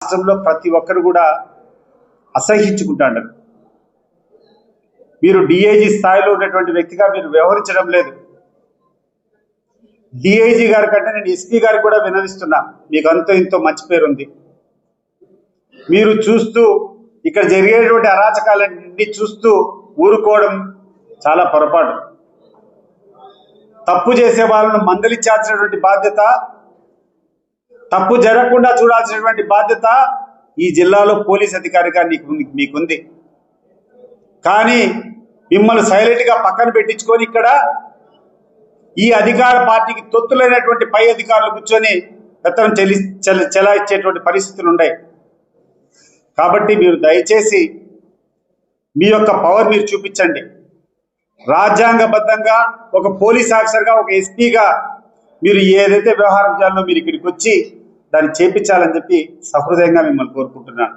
రాష్ట్రంలో ప్రతి ఒక్కరు కూడా అసహించుకుంటాడు. మీరు డిఐజీ స్థాయిలో ఉన్నటువంటి వ్యక్తిగా మీరు వ్యవహరించడం లేదు. డిఐజీ గారి కంటే నేను ఎస్పీ గారికి కూడా వినవిస్తున్నా, మీకు అంతో ఇంతో మంచి పేరు ఉంది. మీరు చూస్తూ ఇక్కడ జరిగేటువంటి అరాచకాలన్నీ చూస్తూ ఊరుకోవడం చాలా పొరపాటు. తప్పు చేసే వాళ్ళను మందలించాల్సినటువంటి బాధ్యత, తప్పు జరగకుండా చూడాల్సినటువంటి బాధ్యత ఈ జిల్లాలో పోలీస్ అధికారిగా మీకుంది. కానీ మిమ్మల్ని సైలెంట్గా పక్కన పెట్టించుకొని ఇక్కడ ఈ అధికార పార్టీకి తొత్తులైనటువంటి పై అధికారులు కూర్చొని పెత్తనం చెలాయించేటువంటి పరిస్థితులు ఉన్నాయి. కాబట్టి మీరు దయచేసి మీ యొక్క పవర్ మీరు చూపించండి. రాజ్యాంగబద్ధంగా ఒక పోలీస్ ఆఫీసర్గా, ఒక ఎస్పీగా మీరు ఏదైతే వ్యవహారం చేయాలో మీరు ఇక్కడికి వచ్చి దాన్ని చేపించాలని చెప్పి సహృదయంగా మిమ్మల్ని కోరుకుంటున్నాను.